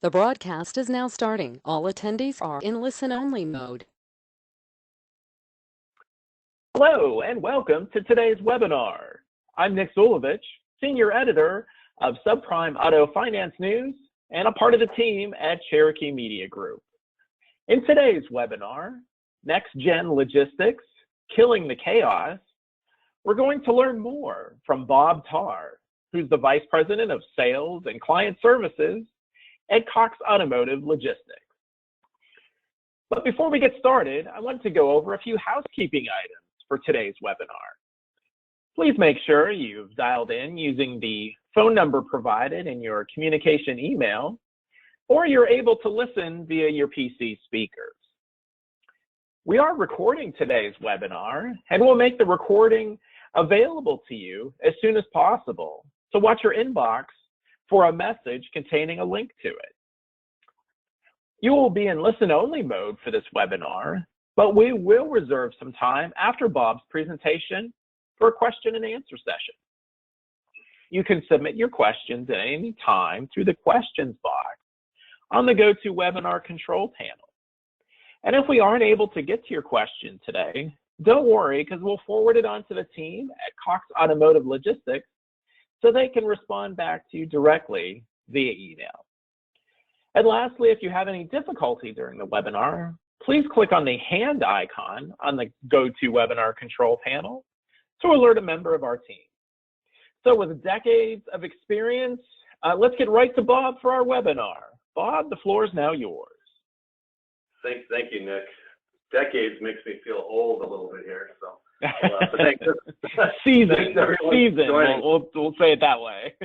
The broadcast is now starting. All attendees are in listen-only mode. Hello and welcome to today's webinar. I'm Nick Zulovich, Senior Editor of Subprime Auto Finance News and a part of the team at Cherokee Media Group. In today's webinar, Next Gen Logistics, Killing the Chaos, we're going to learn more from Bob Tarr, who's the Vice President of Sales and Client Services at Cox Automotive Logistics. But before we get started, I want to go over a few housekeeping items for today's webinar. Please make sure you've dialed in using the phone number provided in your communication email, or you're able to listen via your PC speakers. We are recording today's webinar, and we'll make the recording available to you as soon as possible. So watch your inbox for a message containing a link to it. You will be in listen-only mode for this webinar, but we will reserve some time after Bob's presentation for a question and answer session. You can submit your questions at any time through the questions box on the GoToWebinar control panel. And if we aren't able to get to your question today, don't worry, because we'll forward it on to the team at Cox Automotive Logistics so they can respond back to you directly via email. And lastly, if you have any difficulty during the webinar, please click on the hand icon on the GoToWebinar control panel to alert a member of our team. So with decades of experience, let's get right to Bob for our webinar. Bob, the floor is now yours. Thank you, Nick. Decades makes me feel old a little bit here, so. Thanks. Season. We'll say it that way.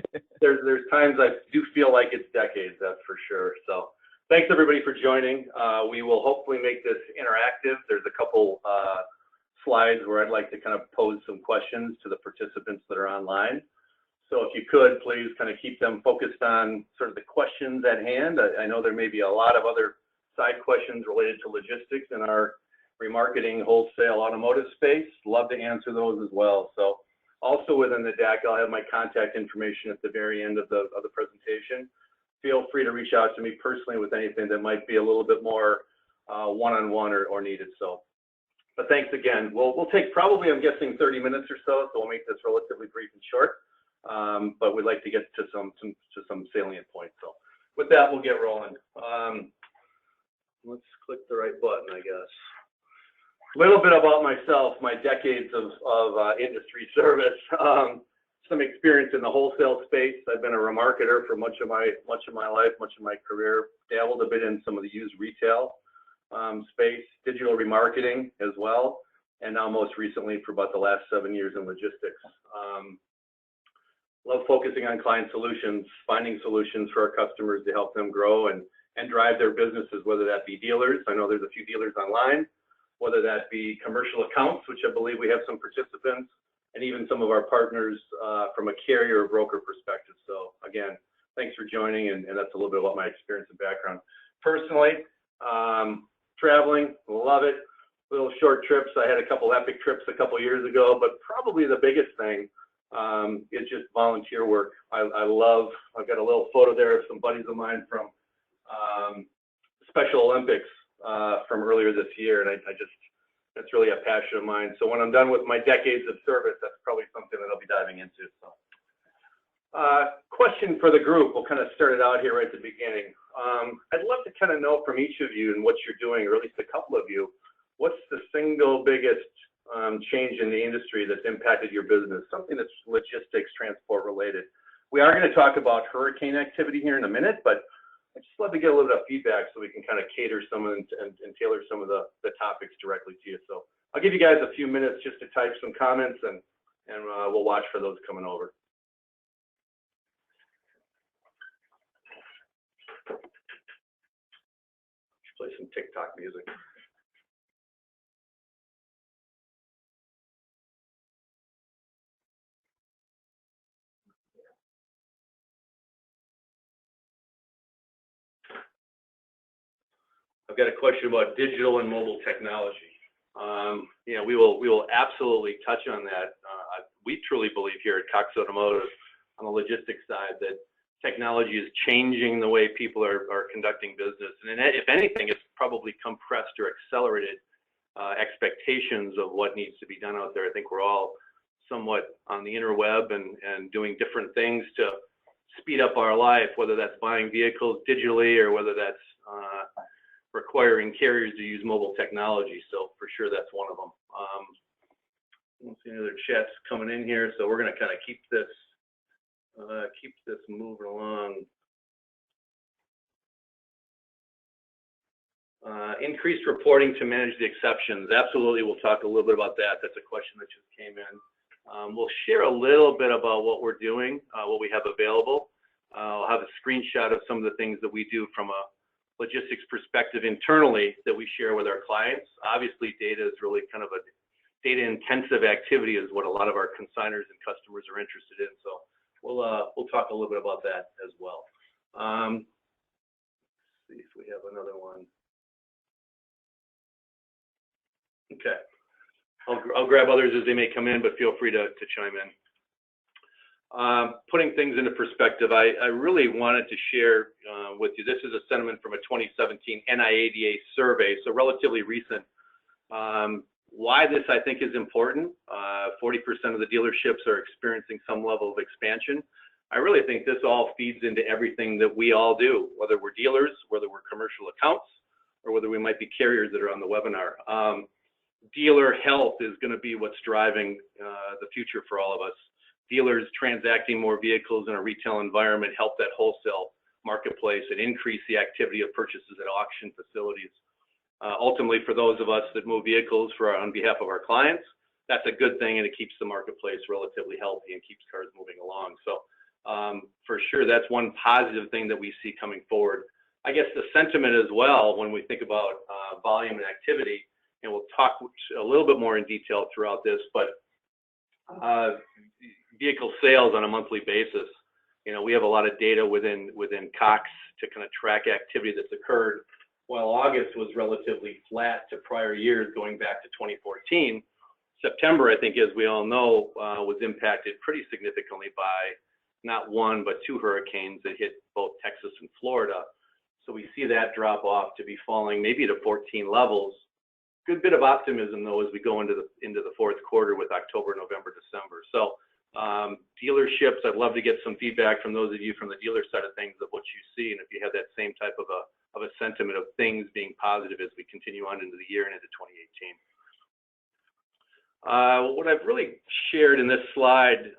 There's times I do feel like it's decades, that's for sure. So thanks everybody for joining. We will hopefully make this interactive. There's a couple slides where I'd like to kind of pose some questions to the participants that are online. So if you could, please kind of keep them focused on sort of the questions at hand. I know there may be a lot of other side questions related to logistics in our remarketing wholesale automotive space. Love to answer those as well. So also within the deck, I'll have my contact information at the very end of the presentation. Feel free to reach out to me personally with anything that might be a little bit more one-on-one or needed. So, but thanks again. We'll take probably, I'm guessing, 30 minutes or so we'll make this relatively brief and short. But we'd like to get to some salient points. So with that, we'll get rolling. Let's click the right button, I guess. A little bit about myself, my decades of industry service, some experience in the wholesale space. I've been a remarketer for much of my life, much of my career. Dabbled a bit in some of the used retail space, digital remarketing as well, and now most recently for about the last 7 years in logistics. Love focusing on client solutions, finding solutions for our customers to help them grow and drive their businesses, whether that be dealers. I know there's a few dealers online, whether that be commercial accounts, which I believe we have some participants, and even some of our partners from a carrier or broker perspective. So again, thanks for joining, and that's a little bit about my experience and background. Personally, traveling, love it. Little short trips. I had a couple epic trips a couple years ago, but probably the biggest thing is just volunteer work. I've got a little photo there of some buddies of mine from Special Olympics from earlier this year, and that's really a passion of mine. So when I'm done with my decades of service, that's probably something that I'll be diving into. So, question for the group. We'll kind of start it out here right at the beginning. I'd love to kind of know from each of you and what you're doing, or at least a couple of you, what's the single biggest change in the industry that's impacted your business? Something that's logistics, transport related. We are going to talk about hurricane activity here in a minute, but I'd just love to get a little bit of feedback so we can kind of cater some and tailor some of the topics directly to you. So I'll give you guys a few minutes just to type some comments, and we'll watch for those coming over. Let's play some TikTok music. I've got a question about digital and mobile technology. We will absolutely touch on that. We truly believe here at Cox Automotive on the logistics side that technology is changing the way people are conducting business. And if anything, it's probably compressed or accelerated expectations of what needs to be done out there. I think we're all somewhat on the interweb and doing different things to speed up our life, whether that's buying vehicles digitally or whether that's requiring carriers to use mobile technology. So for sure, that's one of them. I don't see any other chats coming in here, so we're going to kind of keep this moving along. Increased reporting to manage the exceptions. Absolutely, we'll talk a little bit about that. That's a question that just came in. We'll share a little bit about what we're doing, what we have available. I'll have a screenshot of some of the things that we do from a logistics perspective internally that we share with our clients. Obviously, data is really kind of a data-intensive activity, is what a lot of our consignors and customers are interested in. So we'll talk a little bit about that as well. Let's see if we have another one. Okay, I'll grab others as they may come in, but feel free to chime in. Putting things into perspective, I really wanted to share with you, this is a sentiment from a 2017 NIADA survey, so relatively recent. Why this, I think, is important. 40% of the dealerships are experiencing some level of expansion. I really think this all feeds into everything that we all do, whether we're dealers, whether we're commercial accounts, or whether we might be carriers that are on the webinar. Dealer health is going to be what's driving the future for all of us. Dealers transacting more vehicles in a retail environment help that wholesale marketplace and increase the activity of purchases at auction facilities. Ultimately, for those of us that move vehicles on behalf of our clients, that's a good thing, and it keeps the marketplace relatively healthy and keeps cars moving along. So for sure, that's one positive thing that we see coming forward. I guess the sentiment as well, when we think about volume and activity, and we'll talk a little bit more in detail throughout this, but vehicle sales on a monthly basis. You know, we have a lot of data within Cox to kind of track activity that's occurred. While August was relatively flat to prior years going back to 2014, September, I think, as we all know, was impacted pretty significantly by not one, but two hurricanes that hit both Texas and Florida. So we see that drop off to be falling maybe to 14 levels. Good bit of optimism, though, as we go into the fourth quarter with October, November, December. So dealerships, I'd love to get some feedback from those of you from the dealer side of things of what you see, and if you have that same type of a sentiment of things being positive as we continue on into the year and into 2018. What I've really shared in this slide,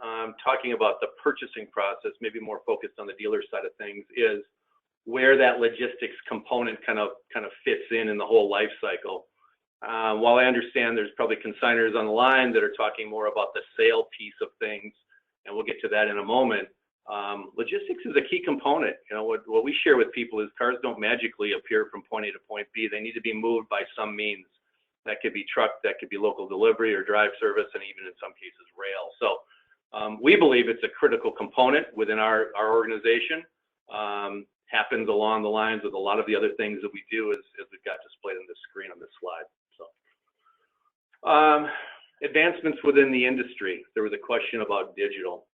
talking about the purchasing process, maybe more focused on the dealer side of things, is where that logistics component kind of fits in the whole life cycle. While I understand there's probably consignors on the line that are talking more about the sale piece of things, and we'll get to that in a moment, logistics is a key component. You know, what we share with people is cars don't magically appear from point A to point B. They need to be moved by some means. That could be truck, that could be local delivery or drive service, and even in some cases rail. So we believe it's a critical component within our organization. Happens along the lines of a lot of the other things that we do, as we've got displayed on this screen on this slide. So advancements within the industry. There was a question about digital.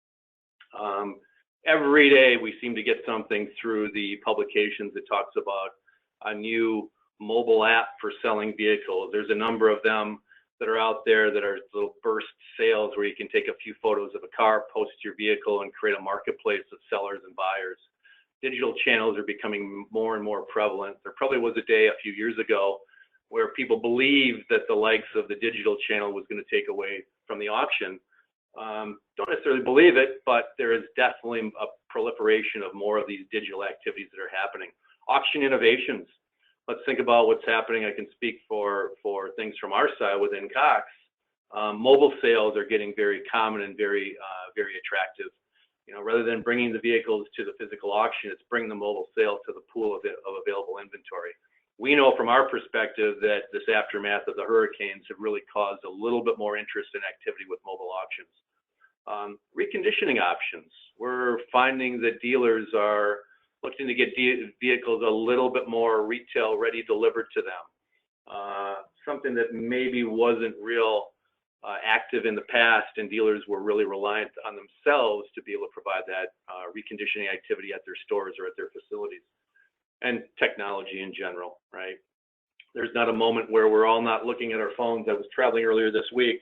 Every day we seem to get something through the publications that talks about a new mobile app for selling vehicles. There's a number of them that are out there that are little burst sales where you can take a few photos of a car, post your vehicle, and create a marketplace of sellers and buyers. Digital channels are becoming more and more prevalent. There probably was a day a few years ago where people believed that the likes of the digital channel was going to take away from the auction. Don't necessarily believe it, but there is definitely a proliferation of more of these digital activities that are happening. Auction innovations. Let's think about what's happening. I can speak for things from our side within Cox. Mobile sales are getting very common and very attractive. You know, rather than bringing the vehicles to the physical auction, it's bring the mobile sale to the pool of available inventory. We know from our perspective that this aftermath of the hurricanes have really caused a little bit more interest and activity with mobile auctions. Reconditioning options. We're finding that dealers are looking to get vehicles a little bit more retail ready delivered to them. Something that maybe wasn't real active in the past, and dealers were really reliant on themselves to be able to provide that reconditioning activity at their stores or at their facilities, and technology in general, right? There's not a moment where we're all not looking at our phones. I was traveling earlier this week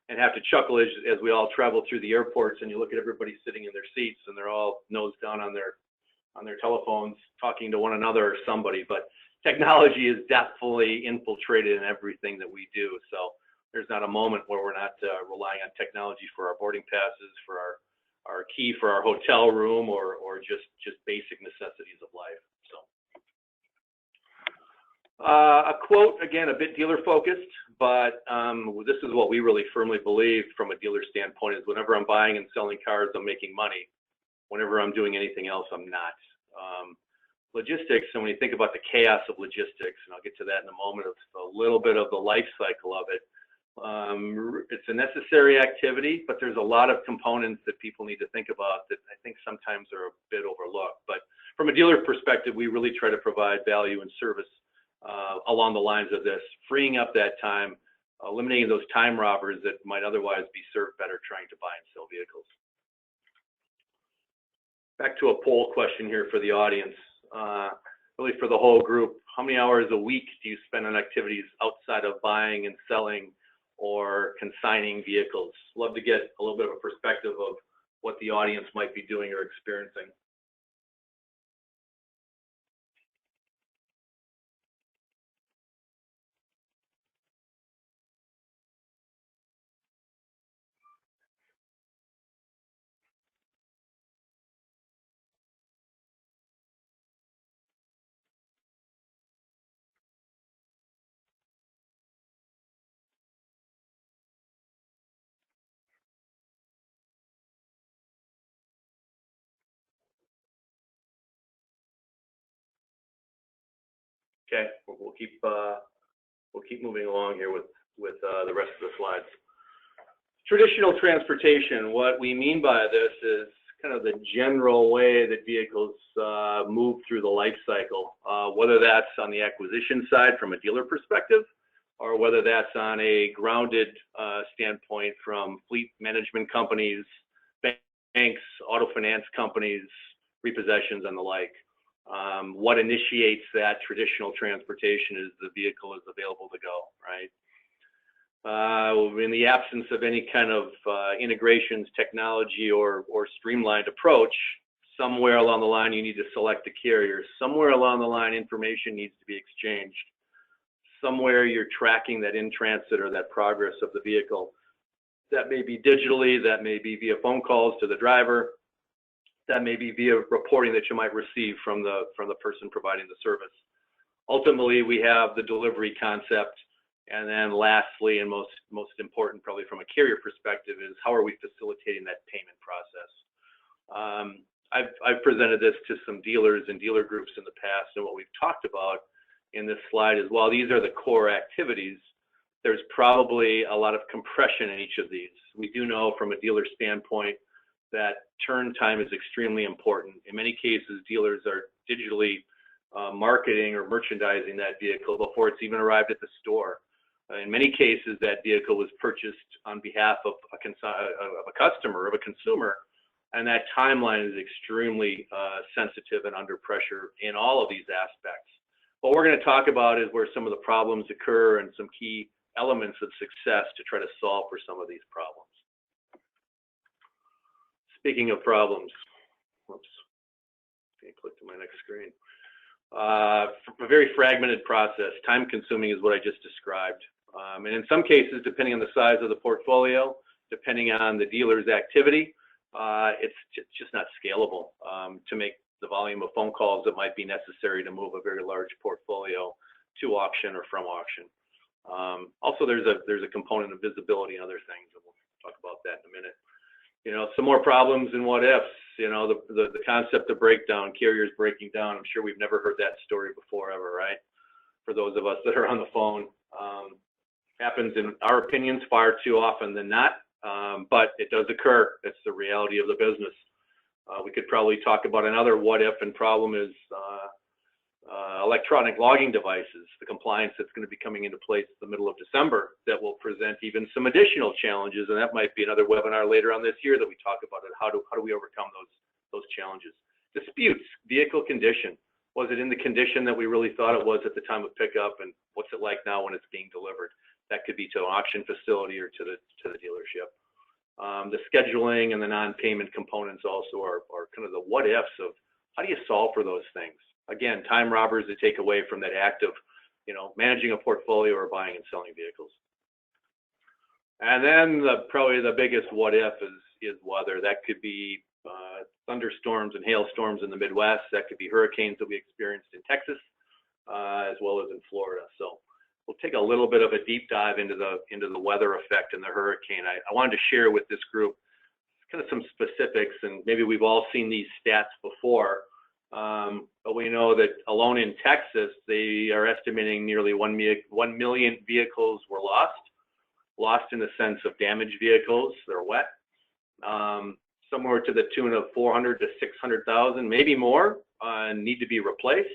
and have to chuckle as we all travel through the airports, and you look at everybody sitting in their seats and they're all nose down on their telephones talking to one another or somebody. But technology is definitely infiltrated in everything that we do. So there's not a moment where we're not relying on technology for our boarding passes, for our key for our hotel room, or just basic necessities of life. So a quote, again, a bit dealer focused, but this is what we really firmly believe from a dealer standpoint is whenever I'm buying and selling cars, I'm making money. Whenever I'm doing anything else, I'm not. Logistics, and when you think about the chaos of logistics, and I'll get to that in a moment, of a little bit of the life cycle of it, it's a necessary activity, but there's a lot of components that people need to think about that I think sometimes are a bit overlooked. But from a dealer perspective, we really try to provide value and service along the lines of this, freeing up that time, eliminating those time robbers that might otherwise be served better trying to buy and sell vehicles. Back to a poll question here for the audience, really for the whole group. How many hours a week do you spend on activities outside of buying and selling or consigning vehicles? Love to get a little bit of a perspective of what the audience might be doing or experiencing. Okay, we'll keep moving along here with the rest of the slides. Traditional transportation. What we mean by this is kind of the general way that vehicles move through the life cycle, whether that's on the acquisition side from a dealer perspective, or whether that's on a grounded standpoint from fleet management companies, banks, auto finance companies, repossessions, and the like. What initiates that traditional transportation is the vehicle is available to go, right? In the absence of any kind of integrations, technology, or streamlined approach, somewhere along the line you need to select a carrier. Somewhere along the line information needs to be exchanged. Somewhere you're tracking that in transit or that progress of the vehicle. That may be digitally, that may be via phone calls to the driver, that may be via reporting that you might receive from the person providing the service. Ultimately, we have the delivery concept, and then lastly, and most important probably from a carrier perspective, is how are we facilitating that payment process. I've presented this to some dealers and dealer groups in the past, and what we've talked about in this slide is while these are the core activities, there's probably a lot of compression in each of these. We do know from a dealer standpoint that turn time is extremely important. In many cases, dealers are digitally marketing or merchandising that vehicle before it's even arrived at the store. In many cases, that vehicle was purchased on behalf of a customer, of a consumer, and that timeline is extremely sensitive and under pressure in all of these aspects. What we're going to talk about is where some of the problems occur and some key elements of success to try to solve for some of these problems. Speaking of problems, whoops, okay, click to my next screen. A very fragmented process, time consuming is what I just described. And in some cases, depending on the size of the portfolio, depending on the dealer's activity, it's just not scalable to make the volume of phone calls that might be necessary to move a very large portfolio to auction or from auction. Also, there's a component of visibility and other things, and we'll talk about that in a minute. You know, some more problems and what ifs. You know, the concept of breakdown, carriers breaking down. I'm sure we've never heard that story before ever, right? For those of us that are on the phone, happens in our opinions far too often than not, but it does occur. It's the reality of the business. We could probably talk about another what if and problem is electronic logging devices, the compliance that's going to be coming into place in the middle of December that will present even some additional challenges, and that might be another webinar later on this year that we talk about it. How do we overcome those challenges? Disputes, vehicle condition. Was it in the condition that we really thought it was at the time of pickup, and what's it like now when it's being delivered? That could be to an auction facility or to the dealership. The scheduling and the non-payment components also are kind of the what ifs of how do you solve for those things? Again, time robbers that take away from that act of, managing a portfolio or buying and selling vehicles. And then probably the biggest what if is weather. That could be thunderstorms and hailstorms in the Midwest. That could be hurricanes that we experienced in Texas, as well as in Florida. So we'll take a little bit of a deep dive into the weather effect and the hurricane. I wanted to share with this group kind of some specifics, and maybe we've all seen these stats before, but we know that alone in Texas, they are estimating nearly 1 million vehicles were lost in the sense of damaged vehicles. They're wet, somewhere to the tune of 400 to 600,000, maybe more, need to be replaced.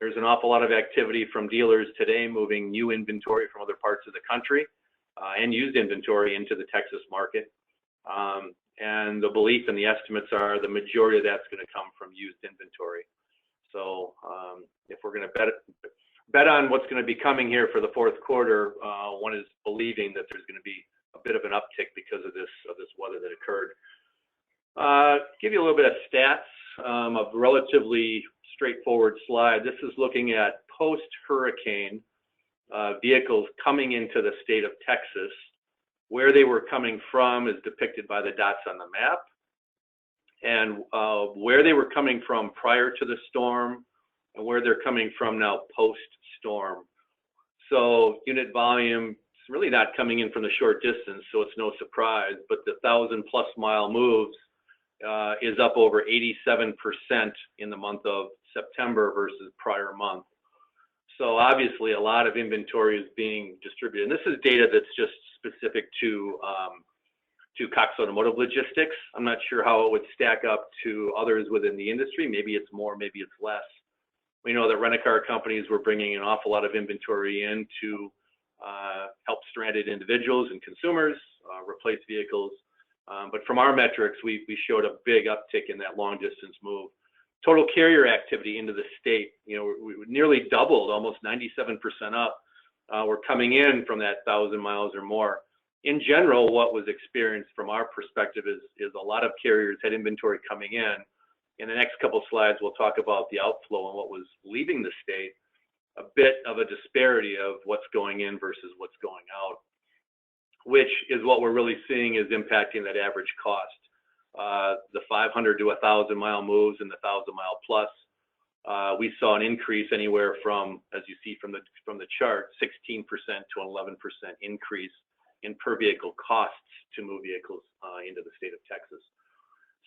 There's an awful lot of activity from dealers today moving new inventory from other parts of the country and used inventory into the Texas market. And the belief and the estimates are the majority of that's going to come from used inventory. So if we're going to bet on what's going to be coming here for the fourth quarter, one is believing that there's going to be a bit of an uptick because of this weather that occurred. Give you a little bit of stats, a relatively straightforward slide. This is looking at post-hurricane vehicles coming into the state of Texas. Where they were coming from is depicted by the dots on the map, and where they were coming from prior to the storm and where they're coming from now post-storm. So unit volume is really not coming in from the short distance, so it's no surprise, but the 1,000+ mile moves is up over 87% in the month of September versus prior month. So obviously a lot of inventory is being distributed. And this is data that's just specific to Cox Automotive Logistics. I'm not sure how it would stack up to others within the industry. Maybe it's more, maybe it's less. We know that rent-a-car companies were bringing an awful lot of inventory in to help stranded individuals and consumers replace vehicles. But from our metrics, we showed a big uptick in that long distance move. Total carrier activity into the state, we nearly doubled, almost 97% up. We're coming in from that 1,000 miles or more. In general, what was experienced from our perspective is a lot of carriers had inventory coming in. In the next couple slides, we'll talk about the outflow and what was leaving the state, a bit of a disparity of what's going in versus what's going out, which is what we're really seeing is impacting that average cost. The 500 to 1,000 mile moves and the 1,000 mile plus, we saw an increase anywhere from, as you see from the chart, 16% to 11% increase in per vehicle costs to move vehicles into the state of Texas.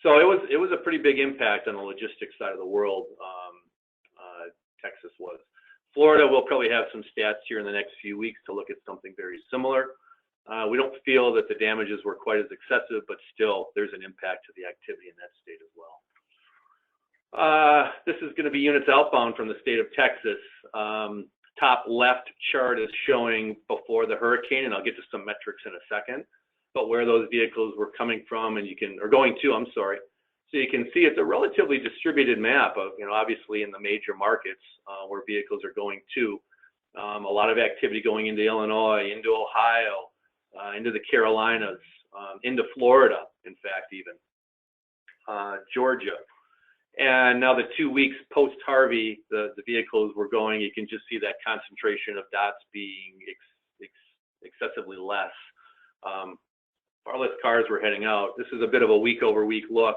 So it was a pretty big impact on the logistics side of the world. Texas was. Florida will probably have some stats here in the next few weeks to look at something very similar. We don't feel that the damages were quite as excessive, but still there's an impact to the activity in that state as well. This is going to be units outbound from the state of Texas. Top left chart is showing before the hurricane, and I'll get to some metrics in a second, but where those vehicles were coming from and going to, I'm sorry. So you can see it's a relatively distributed map of, obviously in the major markets where vehicles are going to. A lot of activity going into Illinois, into Ohio, into the Carolinas, into Florida, in fact, even Georgia. And now the 2 weeks post-Harvey, the vehicles were going, you can just see that concentration of dots being excessively less. Far less cars were heading out. This is a bit of a week-over-week look.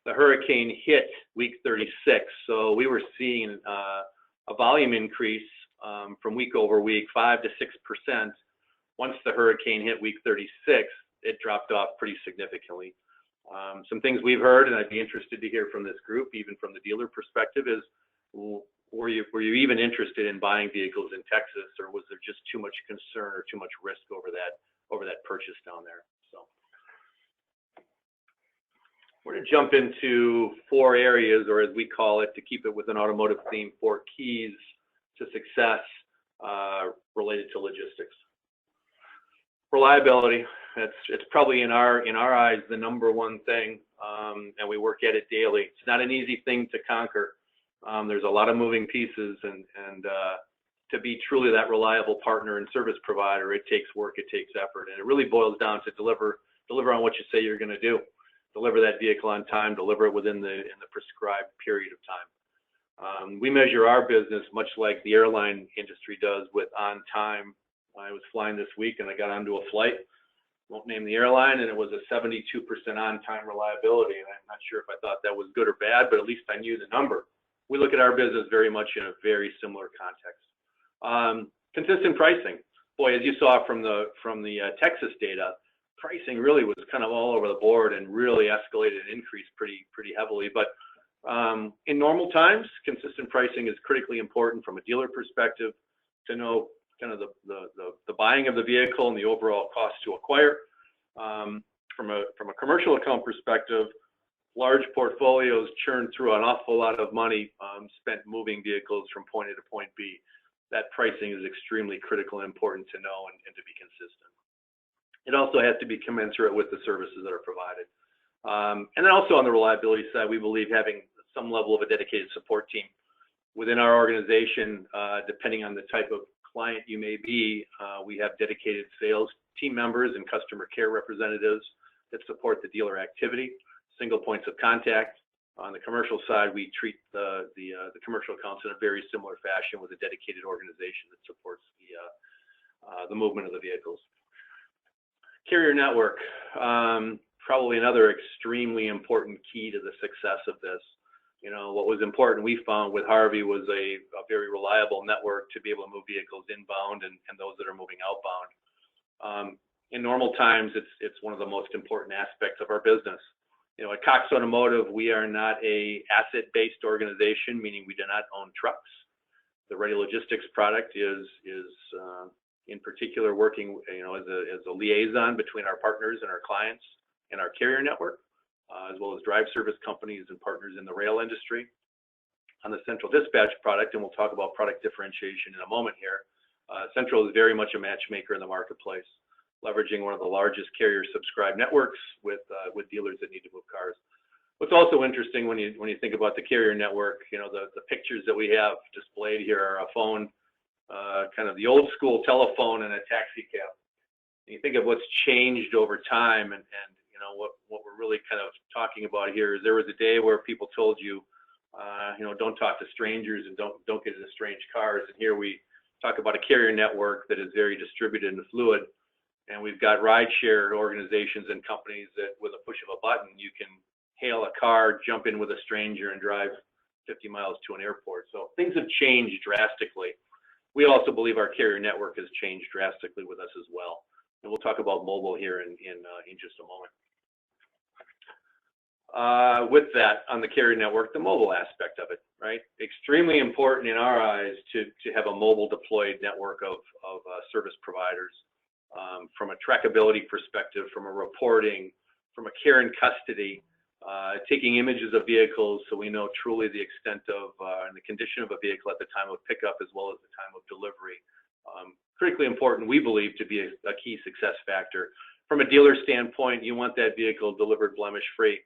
The hurricane hit week 36, so we were seeing a volume increase from week over week, 5 to 6%. Once the hurricane hit week 36, it dropped off pretty significantly. Some things we've heard, and I'd be interested to hear from this group, even from the dealer perspective, is were you even interested in buying vehicles in Texas, or was there just too much concern or too much risk over that purchase down there? So We're going to jump into 4 areas, or as we call it, to keep it with an automotive theme, 4 keys to success related to logistics. Reliability. It's probably in our eyes the #1 thing, and we work at it daily. It's not an easy thing to conquer. There's a lot of moving pieces, and to be truly that reliable partner and service provider, it takes work, it takes effort, and it really boils down to deliver on what you say you're going to do. Deliver that vehicle on time, deliver it within the prescribed period of time. We measure our business much like the airline industry does with on time. I was flying this week and I got onto a flight, won't name the airline, and it was a 72% on time reliability. And I'm not sure if I thought that was good or bad, but at least I knew the number. We look at our business very much in a very similar context. Consistent pricing. Boy, as you saw from the Texas data, pricing really was kind of all over the board and really escalated and increased pretty heavily. But in normal times, consistent pricing is critically important from a dealer perspective to know kind of the buying of the vehicle and the overall cost to acquire. From a commercial account perspective, large portfolios churn through an awful lot of money spent moving vehicles from point A to point B. That pricing is extremely critical and important to know and to be consistent. It also has to be commensurate with the services that are provided. And then also on the reliability side, we believe having some level of a dedicated support team within our organization, depending on the type of client you may be, we have dedicated sales team members and customer care representatives that support the dealer activity, single points of contact. On the commercial side, we treat the commercial accounts in a very similar fashion with a dedicated organization that supports the movement of the vehicles. Carrier network, probably another extremely important key to the success of this. You know, what was important we found with Harvey was a very reliable network to be able to move vehicles inbound and those that are moving outbound. In normal times, it's one of the most important aspects of our business. You know, at Cox Automotive, we are not a asset-based organization, meaning we do not own trucks. The Ready Logistics product is in particular working, you know, as a liaison between our partners and our clients and our carrier network, as well as drive service companies and partners in the rail industry. On the Central Dispatch product, and we'll talk about product differentiation in a moment here, Central is very much a matchmaker in the marketplace, leveraging one of the largest carrier subscribed networks with dealers that need to move cars. What's also interesting when you think about the carrier network, you know, the pictures that we have displayed here are a phone, kind of the old school telephone and a taxi cab. And you think of what's changed over time, and you know what we're really kind of talking about here is there was a day where people told you, you know, don't talk to strangers and don't get into strange cars. And here we talk about a carrier network that is very distributed and fluid. And we've got rideshare organizations and companies that with a push of a button, you can hail a car, jump in with a stranger and drive 50 miles to an airport. So things have changed drastically. We also believe our carrier network has changed drastically with us as well. And we'll talk about mobile here in just a moment. With that, on the carrier network, the mobile aspect of it, right? Extremely important in our eyes to have a mobile deployed network of service providers. From a trackability perspective, from a reporting, from a care and custody, taking images of vehicles so we know truly the extent of and the condition of a vehicle at the time of pickup as well as the time of delivery. Critically important, we believe, to be a key success factor. From a dealer standpoint, you want that vehicle delivered blemish-free.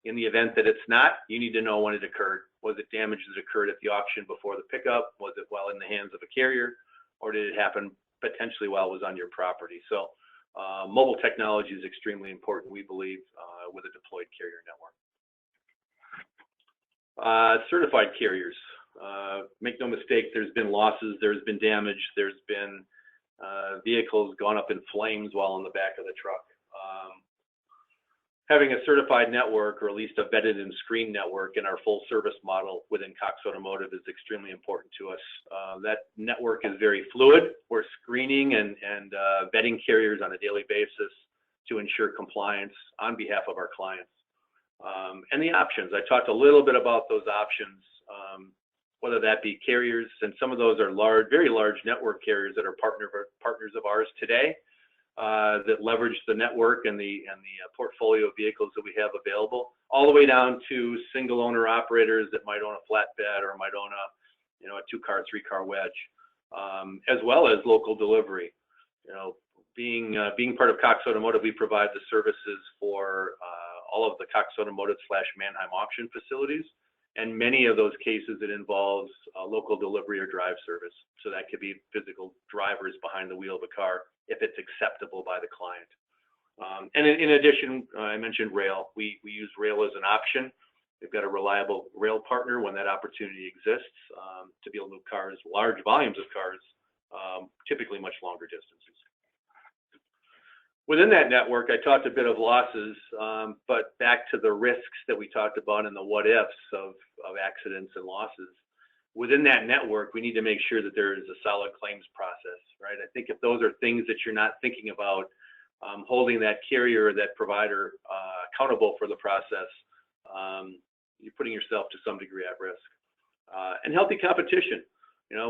In the event that it's not, you need to know when it occurred. Was it damage that occurred at the auction before the pickup? Was it while in the hands of a carrier? Or did it happen potentially while it was on your property? So mobile technology is extremely important, we believe, with a deployed carrier network. Certified carriers. Make no mistake, there's been losses, there's been damage, there's been vehicles gone up in flames while in the back of the truck. Having a certified network, or at least a vetted and screened network in our full service model within Cox Automotive is extremely important to us. That network is very fluid. We're screening and vetting carriers on a daily basis to ensure compliance on behalf of our clients. And the options, I talked a little bit about those options, whether that be carriers, and some of those are large, very large network carriers that are partners of ours today. That leverage the network and the portfolio of vehicles that we have available, all the way down to single owner operators that might own a flatbed or might own a, a 2-car, 3-car wedge, as well as local delivery. Being part of Cox Automotive, we provide the services for all of the Cox Automotive / Manheim auction facilities. And many of those cases, it involves local delivery or drive service. So that could be physical drivers behind the wheel of a car if it's acceptable by the client. And in addition, I mentioned rail. We use rail as an option. We've got a reliable rail partner when that opportunity exists to be able to move cars, large volumes of cars, typically much longer distances. Within that network, I talked a bit of losses, but back to the risks that we talked about and the what ifs of accidents and losses. Within that network, we need to make sure that there is a solid claims process, right? I think if those are things that you're not thinking about, holding that carrier or that provider accountable for the process, you're putting yourself to some degree at risk. And healthy competition.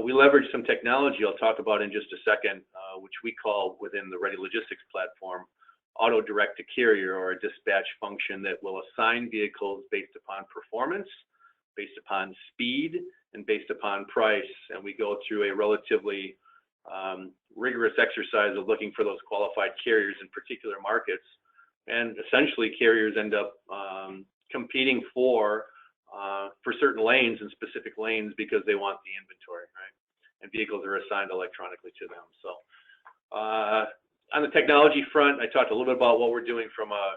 We leverage some technology I'll talk about in just a second, which we call within the Ready Logistics platform, auto direct to carrier, or a dispatch function that will assign vehicles based upon performance, based upon speed, and based upon price. And we go through a relatively rigorous exercise of looking for those qualified carriers in particular markets. And essentially carriers end up competing for certain lanes and specific lanes because they want the inventory, right? And vehicles are assigned electronically to them. So on the technology front, I talked a little bit about what we're doing from a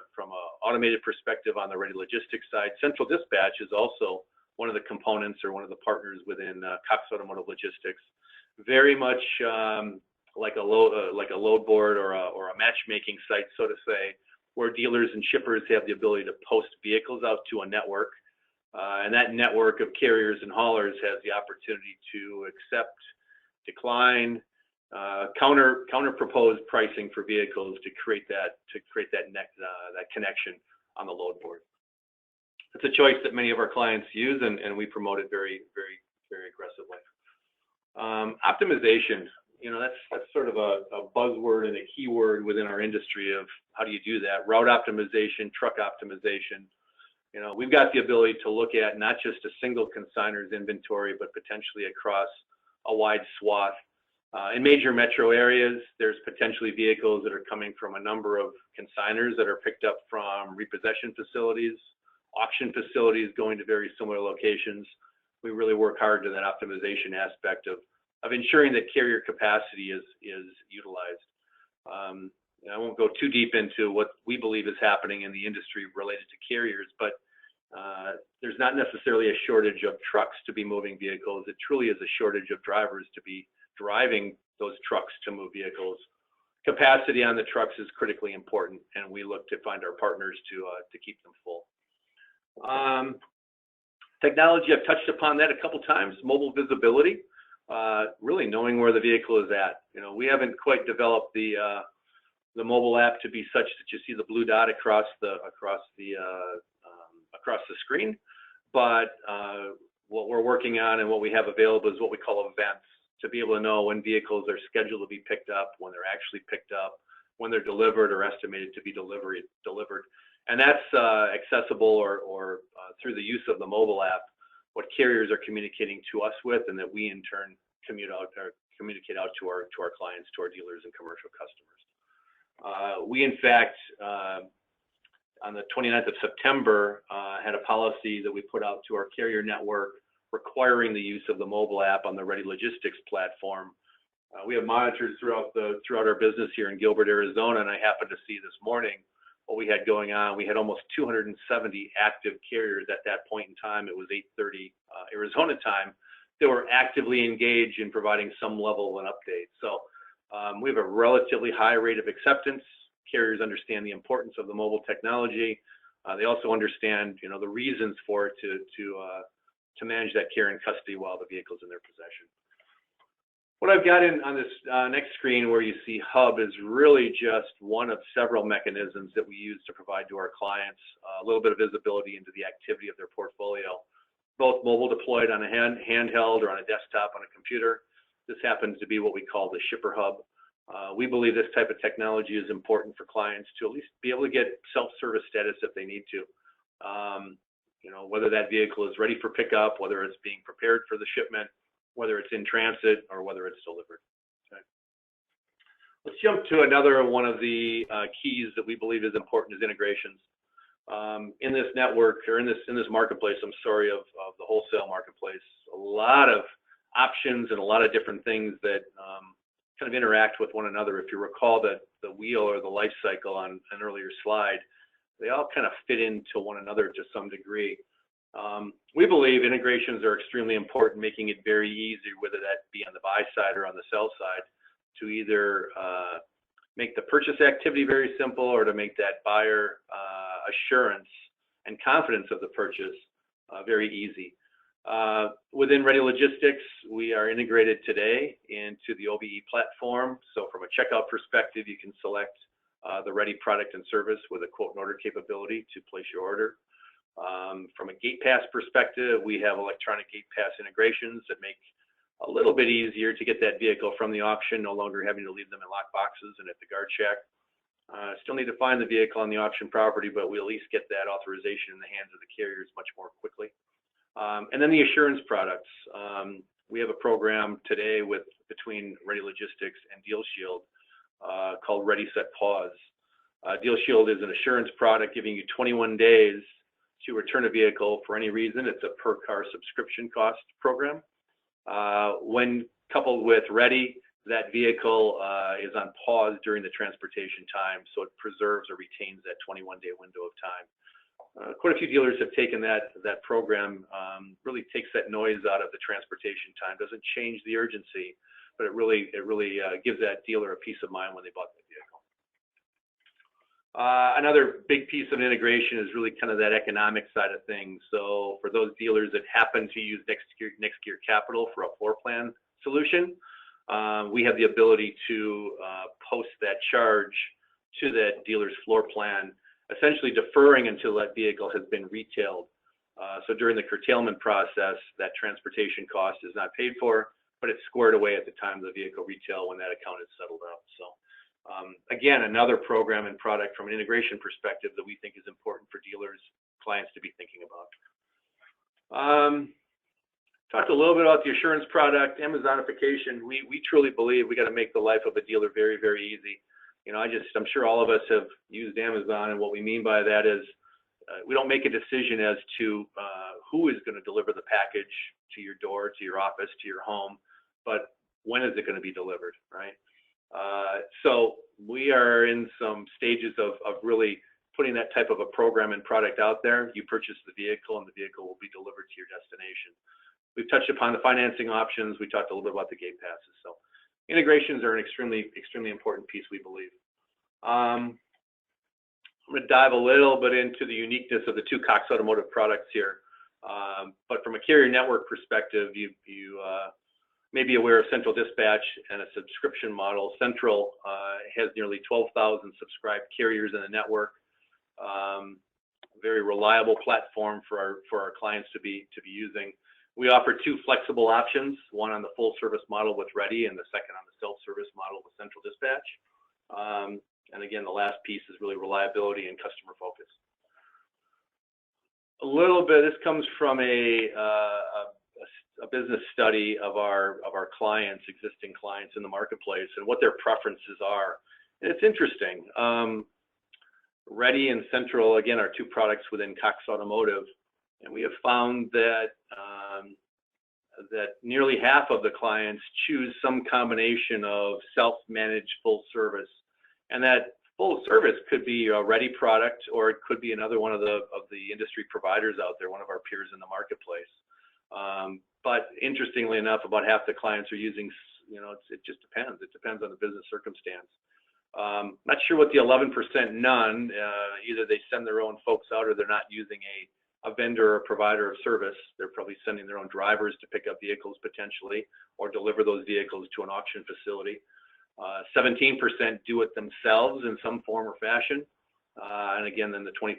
automated perspective on the Ready Logistics side. Central Dispatch is also one of the components or one of the partners within Cox Automotive Logistics. Very much like a load board or a matchmaking site, so to say, where dealers and shippers have the ability to post vehicles out to a network. And that network of carriers and haulers has the opportunity to accept, decline, counter proposed pricing for vehicles to create that connection on the load board. It's a choice that many of our clients use, and we promote it very, very, very aggressively. Optimization, that's sort of a buzzword and a keyword within our industry of how do you do that? Route optimization, truck optimization. We've got the ability to look at not just a single consignor's inventory, but potentially across a wide swath. In major metro areas, there's potentially vehicles that are coming from a number of consignors that are picked up from repossession facilities, auction facilities going to very similar locations. We really work hard to that optimization aspect of ensuring that carrier capacity is utilized. I won't go too deep into what we believe is happening in the industry related to carriers, but there's not necessarily a shortage of trucks to be moving vehicles. It truly is a shortage of drivers to be driving those trucks to move vehicles. Capacity on the trucks is critically important, and we look to find our partners to keep them full. Technology, I've touched upon that a couple times. Mobile visibility, really knowing where the vehicle is at. We haven't quite developed the mobile app to be such that you see the blue dot across the screen, but what we're working on and what we have available is what we call events, to be able to know when vehicles are scheduled to be picked up, when they're actually picked up, when they're delivered or estimated to be delivered. And that's accessible or through the use of the mobile app, what carriers are communicating to us with, and that we in turn communicate out to our clients, to our dealers and commercial customers. We in fact, on the 29th of September, had a policy that we put out to our carrier network requiring the use of the mobile app on the Ready Logistics platform. We have monitors throughout our business here in Gilbert, Arizona, and I happened to see this morning what we had going on. We had almost 270 active carriers at that point in time. It was 8:30 Arizona time. They were actively engaged in providing some level of an update. So we have a relatively high rate of acceptance. Carriers understand the importance of the mobile technology. They also understand, the reasons for it to manage that care and custody while the vehicle's in their possession. What I've got on this next screen where you see Hub is really just one of several mechanisms that we use to provide to our clients a little bit of visibility into the activity of their portfolio, both mobile deployed on a handheld or on a desktop on a computer. This happens to be what we call the Shipper Hub. We believe this type of technology is important for clients to at least be able to get self-service status if they need to. You know, whether that vehicle is ready for pickup, whether it's being prepared for the shipment, whether it's in transit, or whether it's delivered. Okay. Let's jump to another one of the keys that we believe is important is integrations. In this network, or in this marketplace, I'm sorry, of the wholesale marketplace, a lot of options and a lot of different things that kind of interact with one another. If you recall that the wheel or the life cycle on an earlier slide, they all kind of fit into one another to some degree. We believe integrations are extremely important, making it very easy, whether that be on the buy side or on the sell side, to either make the purchase activity very simple or to make that buyer assurance and confidence of the purchase very easy. Within Ready Logistics, we are integrated today into the OBE platform. So from a checkout perspective, you can select the Ready product and service with a quote and order capability to place your order. From a gate pass perspective, we have electronic gate pass integrations that make a little bit easier to get that vehicle from the auction, no longer having to leave them in lock boxes and at the guard shack. Still need to find the vehicle on the auction property, but we at least get that authorization in the hands of the carriers much more quickly. And then the assurance products. We have a program today between Ready Logistics and Deal Shield called Ready Set Pause. Deal Shield is an assurance product giving you 21 days to return a vehicle for any reason. It's a per car subscription cost program. When coupled with Ready, that vehicle is on pause during the transportation time, so it preserves or retains that 21-day window of time. Quite a few dealers have taken that program, really takes that noise out of the transportation time, doesn't change the urgency, but it really gives that dealer a peace of mind when they bought the vehicle. Another big piece of integration is really kind of that economic side of things. So for those dealers that happen to use NextGear Capital for a floor plan solution, we have the ability to post that charge to that dealer's floor plan, essentially deferring until that vehicle has been retailed. So during the curtailment process, that transportation cost is not paid for, but it's squared away at the time of the vehicle retail when that account is settled out. So again, another program and product from an integration perspective that we think is important for dealers, clients to be thinking about. Talked a little bit about the assurance product, Amazonification. We truly believe we got to make the life of a dealer very, very easy. You know, I'm sure all of us have used Amazon, and what we mean by that is we don't make a decision as to who is going to deliver the package to your door, to your office, to your home, but when is it going to be delivered, right? So we are in some stages of really putting that type of a program and product out there. You purchase the vehicle, and the vehicle will be delivered to your destination. We've touched upon the financing options. We talked a little bit about the gate passes. So integrations are an extremely, extremely important piece, we believe. I'm going to dive a little bit into the uniqueness of the two Cox Automotive products here. But from a carrier network perspective, you may be aware of Central Dispatch and a subscription model. Central has nearly 12,000 subscribed carriers in the network. Very reliable platform for our clients to be using. We offer two flexible options, one on the full service model with Ready and the second on the self-service model with Central Dispatch. And again, the last piece is really reliability and customer focus. A little bit, this comes from a business study of our clients, existing clients in the marketplace, and what their preferences are. And it's interesting. Ready and Central, again, are two products within Cox Automotive. And we have found that that nearly half of the clients choose some combination of self-managed full service, and that full service could be a Ready product, or it could be another one of the industry providers out there, one of our peers in the marketplace. But interestingly enough, about half the clients are using, you know, it just depends. It depends on the business circumstance. Not sure what the 11% none, either they send their own folks out or they're not using a vendor or provider of service. They're probably sending their own drivers to pick up vehicles potentially, or deliver those vehicles to an auction facility. 17% do it themselves in some form or fashion. And again, then the 24%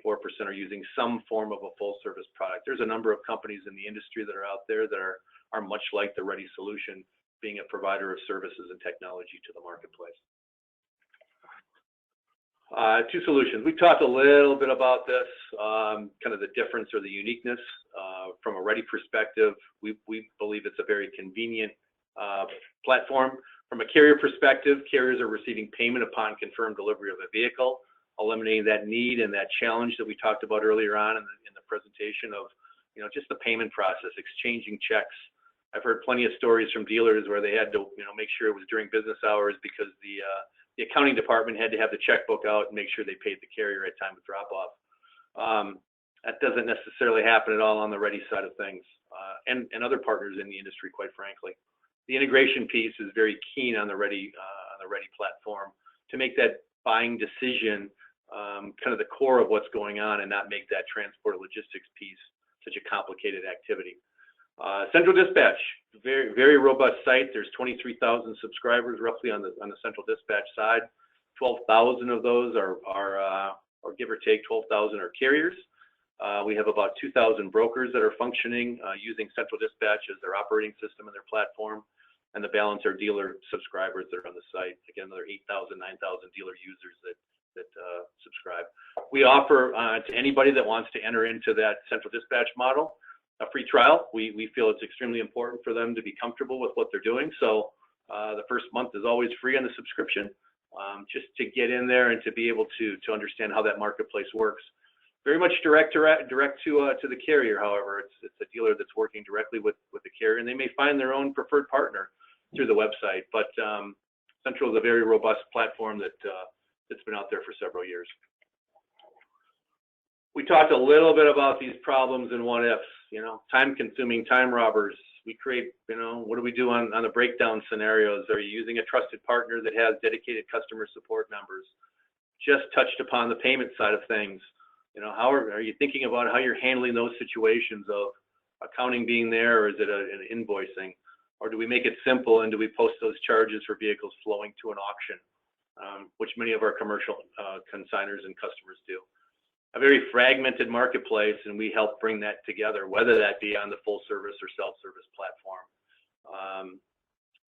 are using some form of a full service product. There's a number of companies in the industry that are out there that are much like the Ready solution, being a provider of services and technology to the marketplace. Two solutions. We talked a little bit about this, kind of the difference or the uniqueness. From a Ready perspective, we believe it's a very convenient platform. From a carrier perspective, carriers are receiving payment upon confirmed delivery of a vehicle, eliminating that need and that challenge that we talked about earlier on in the presentation of, just the payment process, exchanging checks. I've heard plenty of stories from dealers where they had to, make sure it was during business hours because the accounting department had to have the checkbook out and make sure they paid the carrier at time of drop off. That doesn't necessarily happen at all on the Ready side of things, and other partners in the industry, quite frankly. The integration piece is very keen on the Ready platform to make that buying decision kind of the core of what's going on and not make that transport logistics piece such a complicated activity. Central Dispatch, very, very robust site. There's 23,000 subscribers roughly on the Central Dispatch side. 12,000 of those are or give or take 12,000 are carriers. We have about 2,000 brokers that are functioning using Central Dispatch as their operating system and their platform, and the balance are dealer subscribers that are on the site. Again, another 8,000, 9,000 dealer users that subscribe. We offer to anybody that wants to enter into that Central Dispatch model a free trial. We feel it's extremely important for them to be comfortable with what they're doing. So the first month is always free on the subscription, just to get in there and to be able to understand how that marketplace works. Very much direct to the carrier. However, it's a dealer that's working directly with the carrier, and they may find their own preferred partner through the website. But Central is a very robust platform that's been out there for several years. We talked a little bit about these problems and what ifs, time-consuming, time robbers. We create, what do we do on the breakdown scenarios? Are you using a trusted partner that has dedicated customer support numbers? Just touched upon the payment side of things. How are you thinking about how you're handling those situations of accounting being there, or is it an invoicing? Or do we make it simple and do we post those charges for vehicles flowing to an auction, which many of our commercial consignors and customers do? A very fragmented marketplace, and we help bring that together, whether that be on the full service or self-service platform.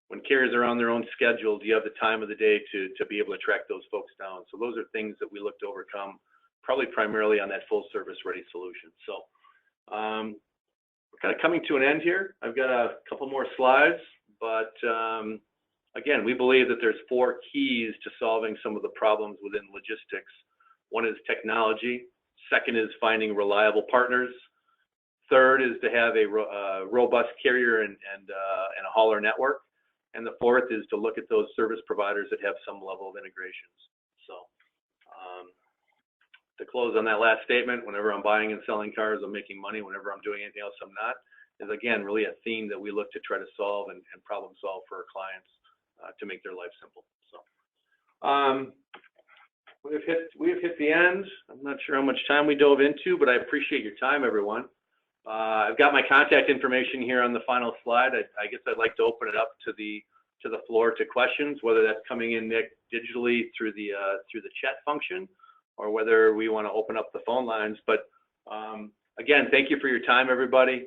When carriers are on their own schedule, do you have the time of the day to be able to track those folks down? So those are things that we look to overcome, probably primarily on that full service Ready solution. So we're kind of coming to an end here. I've got a couple more slides, but again, we believe that there's 4 keys to solving some of the problems within logistics. One is technology. Second is finding reliable partners. Third is to have a robust carrier and a hauler network. And the fourth is to look at those service providers that have some level of integrations. So to close on that last statement, whenever I'm buying and selling cars, I'm making money. Whenever I'm doing anything else, I'm not. Is again really a theme that we look to try to solve and problem solve for our clients to make their life simple. So we have hit the end. I'm not sure how much time we dove into, but I appreciate your time, everyone. I've got my contact information here on the final slide. I guess I'd like to open it up to the floor to questions, whether that's coming in, Nick, digitally through the chat function, or whether we want to open up the phone lines. But again, thank you for your time, everybody.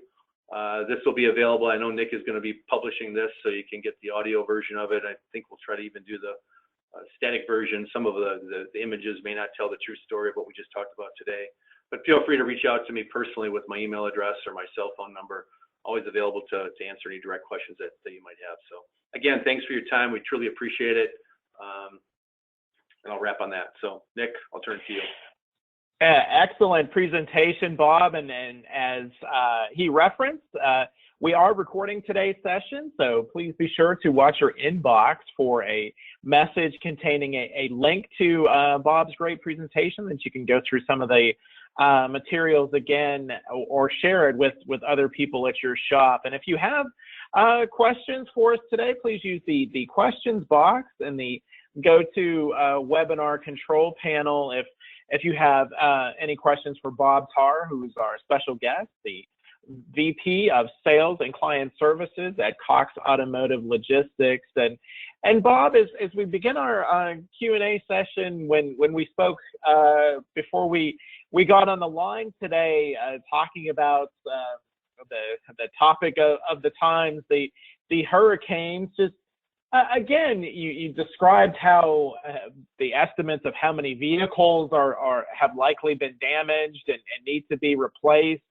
This will be available. I know Nick is going to be publishing this, so you can get the audio version of it. I think we'll try to even do the static version. Some of the images may not tell the true story of what we just talked about today. But feel free to reach out to me personally with my email address or my cell phone number. Always available to answer any direct questions that you might have. So again, thanks for your time. We truly appreciate it. And I'll wrap on that. So Nick, I'll turn it to you. Excellent presentation, Bob. And as he referenced, we are recording today's session, so please be sure to watch your inbox for a message containing a link to Bob's great presentation that you can go through some of the materials again or share it with other people at your shop. And if you have questions for us today, please use the questions box in the GoToWebinar control panel. If you have any questions for Bob Tarr, who is our special guest, the VP of Sales and Client Services at Cox Automotive Logistics. And Bob, as we begin our Q&A session, when we spoke before we got on the line today, talking about the topic of the times, the hurricanes, just Again, you described how the estimates of how many vehicles have likely been damaged and need to be replaced.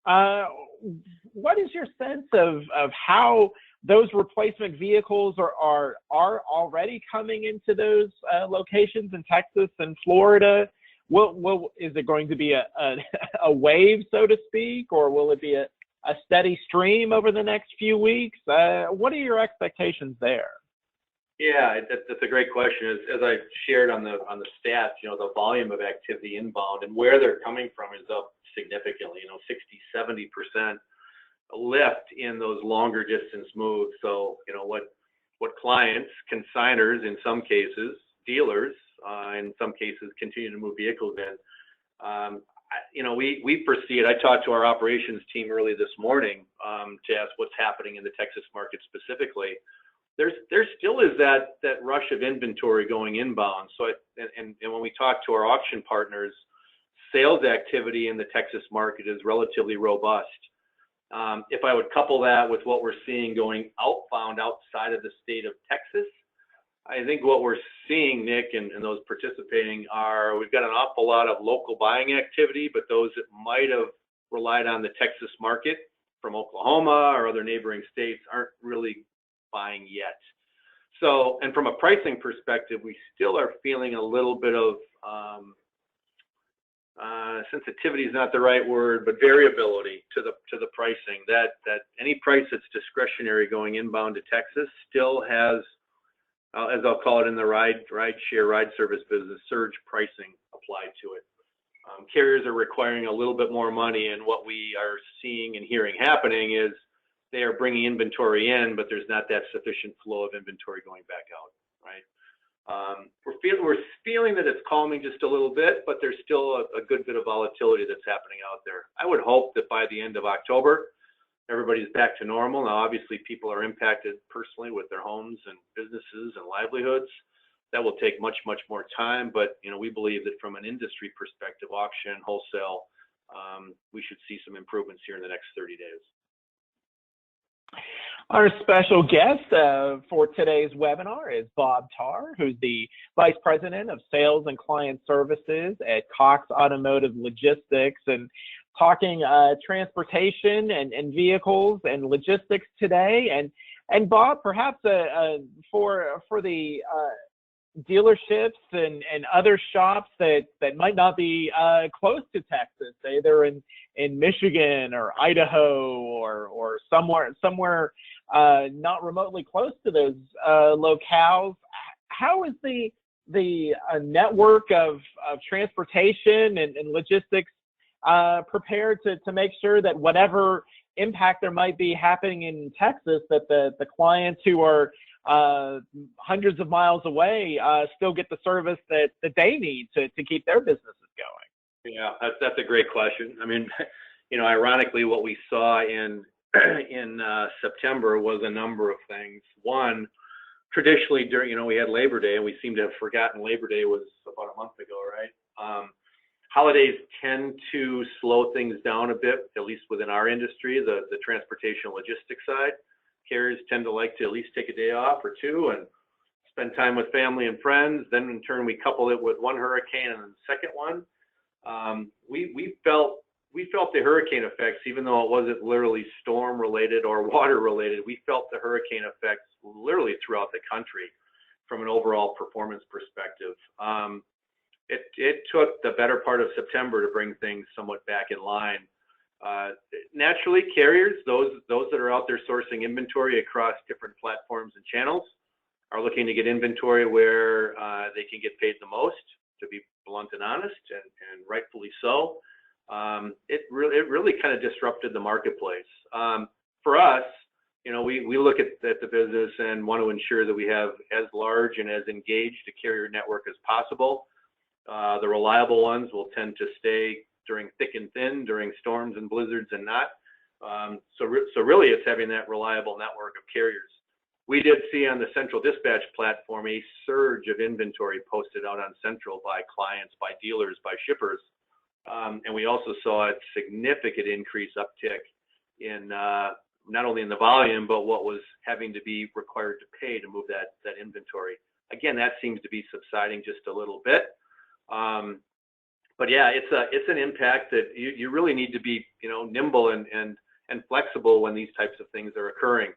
What is your sense of how those replacement vehicles are already coming into those locations in Texas and Florida? Is it going to be a wave, so to speak, or will it be a steady stream over the next few weeks? What are your expectations there? Yeah, that's a great question. As I shared on the stats, the volume of activity inbound and where they're coming from is up significantly. 60-70% lift in those longer distance moves. So what clients, consigners in some cases, dealers in some cases continue to move vehicles in. We foresee it. I talked to our operations team early this morning to ask what's happening in the Texas market specifically. There still is that rush of inventory going inbound. So and when we talk to our auction partners, sales activity in the Texas market is relatively robust. If I would couple that with what we're seeing going outbound outside of the state of Texas, I think what we're seeing, Nick, and those participating we've got an awful lot of local buying activity, but those that might have relied on the Texas market from Oklahoma or other neighboring states aren't really buying yet. So, and from a pricing perspective, we still are feeling a little bit of sensitivity is not the right word, but variability to the pricing. That any price that's discretionary going inbound to Texas still has, as I'll call it in the ride service business, surge pricing applied to it. Carriers are requiring a little bit more money, and what we are seeing and hearing happening is they are bringing inventory in, but there's not that sufficient flow of inventory going back out, right? We're feeling that it's calming just a little bit, but there's still a good bit of volatility that's happening out there. I would hope that by the end of October, everybody's back to normal. Now, obviously, people are impacted personally with their homes and businesses and livelihoods. That will take much, much more time, but we believe that from an industry perspective, auction, wholesale, we should see some improvements here in the next 30 days. Our special guest for today's webinar is Bob Tarr, who's the Vice President of Sales and Client Services at Cox Automotive Logistics, and talking transportation and vehicles and logistics today. And Bob, perhaps for the dealerships and other shops that might not be close to Texas, say they're in Michigan or Idaho or somewhere not remotely close to those locales, how is the network of transportation and logistics prepared to make sure that whatever impact there might be happening in Texas, that the clients who are hundreds of miles away still get the service that they need to keep their businesses going? Yeah, that's a great question. I mean, ironically, what we saw in September was a number of things. One, traditionally we had Labor Day, and we seem to have forgotten Labor Day was about a month ago, right? Holidays tend to slow things down a bit, at least within our industry, the transportation logistics side. Carriers tend to like to at least take a day off or two and spend time with family and friends. Then in turn, we couple it with one hurricane and the second one. We felt the hurricane effects, even though it wasn't literally storm related or water related. We felt the hurricane effects literally throughout the country from an overall performance perspective. It took the better part of September to bring things somewhat back in line. Naturally, carriers, those that are out there sourcing inventory across different platforms and channels, are looking to get inventory where they can get paid the most, to be blunt and honest, and rightfully so. It really kind of disrupted the marketplace. For us, we look at the business and want to ensure that we have as large and as engaged a carrier network as possible. The reliable ones will tend to stay during thick and thin, during storms and blizzards and not. So really it's having that reliable network of carriers. We did see on the Central Dispatch platform a surge of inventory posted out on Central by clients, by dealers, by shippers. And we also saw a significant increase uptick in not only in the volume, but what was having to be required to pay to move that inventory. Again, that seems to be subsiding just a little bit. But yeah, it's an impact that you really need to be, nimble and flexible when these types of things are occurring.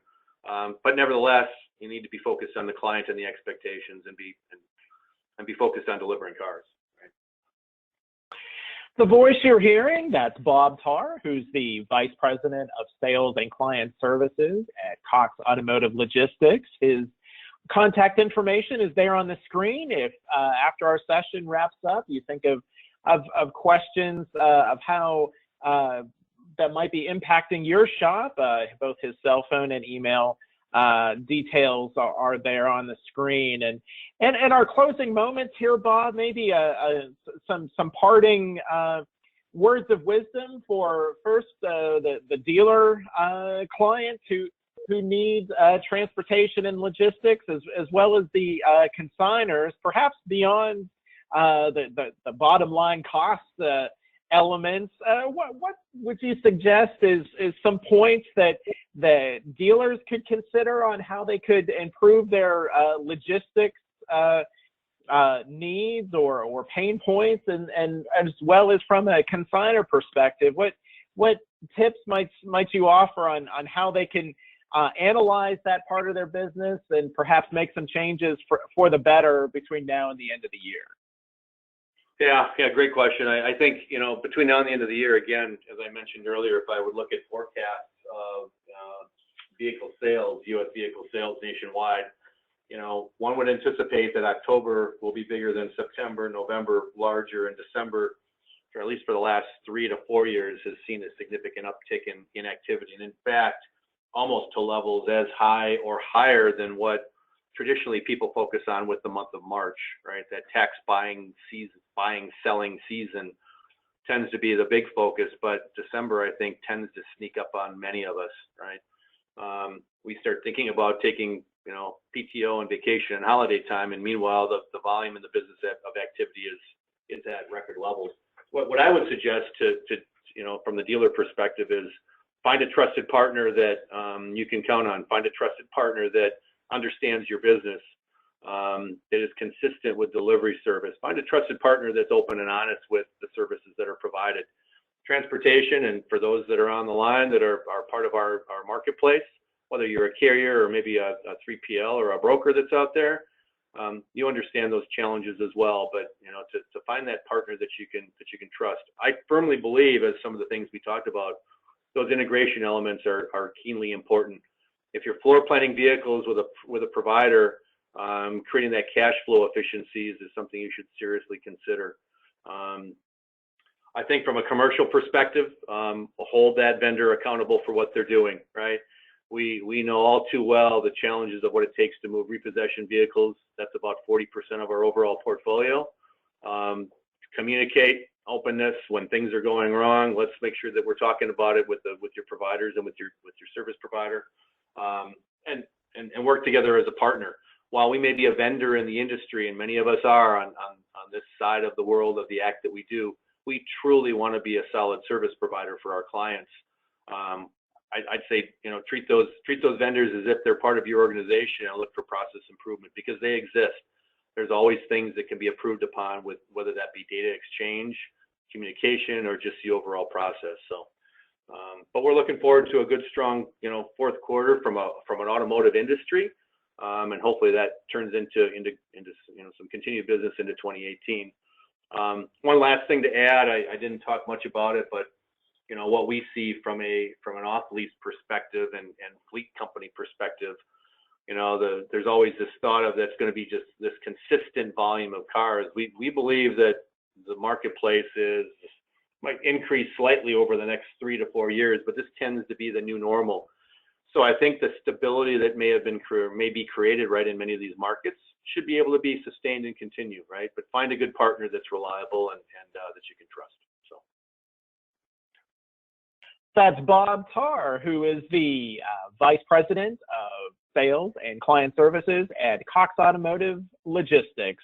But nevertheless, you need to be focused on the client and the expectations and be focused on delivering cars. The voice you're hearing, that's Bob Tarr, who's the Vice President of Sales and Client Services at Cox Automotive Logistics. His contact information is there on the screen. If after our session wraps up, you think of questions of how that might be impacting your shop, both his cell phone and email details are there on the screen. And our closing moments here, Bob, maybe some parting words of wisdom for first the dealer client who needs transportation and logistics, as well as the consigners, perhaps beyond the bottom line cost elements. What would you suggest is some points that the dealers could consider on how they could improve their logistics needs or pain points, and as well as from a consignor perspective, what tips might you offer on how they can analyze that part of their business and perhaps make some changes for the better between now and the end of the year? Yeah, great question. I think, between now and the end of the year, again, as I mentioned earlier, if I would look at forecasts of vehicle sales, U.S. vehicle sales nationwide, one would anticipate that October will be bigger than September, November larger, and December, or at least for the last 3 to 4 years, has seen a significant uptick in activity. And in fact, almost to levels as high or higher than what traditionally people focus on with the month of March, right? That tax selling season tends to be the big focus, but December, I think, tends to sneak up on many of us, right? We start thinking about taking, PTO and vacation and holiday time, and meanwhile, the volume in the business of activity is at record levels. What I would suggest to from the dealer perspective is find a trusted partner that you can count on. Find a trusted partner that understands your business, that is consistent with delivery service. Find a trusted partner that's open and honest with the services that are provided. Transportation, and for those that are on the line that are part of our marketplace, whether you're a carrier or maybe a 3PL or a broker that's out there, you understand those challenges as well. But to find that partner that you can trust. I firmly believe, as some of the things we talked about, those integration elements are keenly important. If you're floor planning vehicles with a provider, creating that cash flow efficiencies is something you should seriously consider. I think from a commercial perspective, hold that vendor accountable for what they're doing, right? We know all too well the challenges of what it takes to move repossession vehicles. That's about 40% of our overall portfolio. Communicate, openness when things are going wrong. Let's make sure that we're talking about it with your providers and with your service provider, and work together as a partner. While we may be a vendor in the industry, and many of us are on this side of the world of the act that we do, we truly want to be a solid service provider for our clients. I'd say, treat those vendors as if they're part of your organization and look for process improvement, because they exist. There's always things that can be improved upon, with whether that be data exchange, communication, or just the overall process. So, but we're looking forward to a good, strong, fourth quarter from an automotive industry, and hopefully that turns into some continued business into 2018. One last thing to add, I didn't talk much about it, but what we see from an off-lease perspective and fleet company perspective, there's always this thought of that's going to be just this consistent volume of cars. We believe that the marketplace might increase slightly over the next 3 to 4 years, but this tends to be the new normal. So I think the stability that may be created right in many of these markets should be able to be sustained and continue, right? But find a good partner that's reliable and that you can trust. So that's Bob Tarr, who is the Vice President of Sales and Client Services at Cox Automotive Logistics.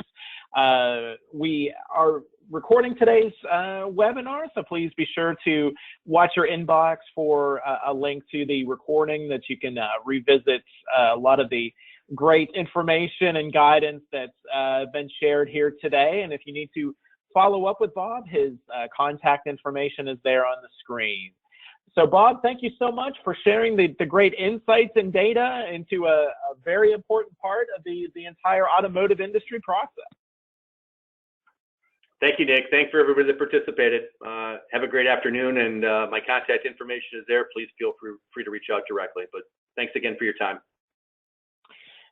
We are recording today's webinar, so please be sure to watch your inbox for a link to the recording that you can revisit a lot of the great information and guidance that's been shared here today. And if you need to follow up with Bob, his contact information is there on the screen. So Bob, thank you so much for sharing the great insights and data into a very important part of the entire automotive industry process. Thank you, Nick. Thanks for everybody that participated. Have a great afternoon, and my contact information is there. Please feel free to reach out directly. But thanks again for your time.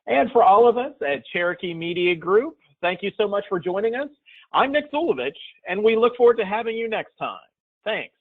And for all of us at Cherokee Media Group, thank you so much for joining us. I'm Nick Zulovich, and we look forward to having you next time. Thanks.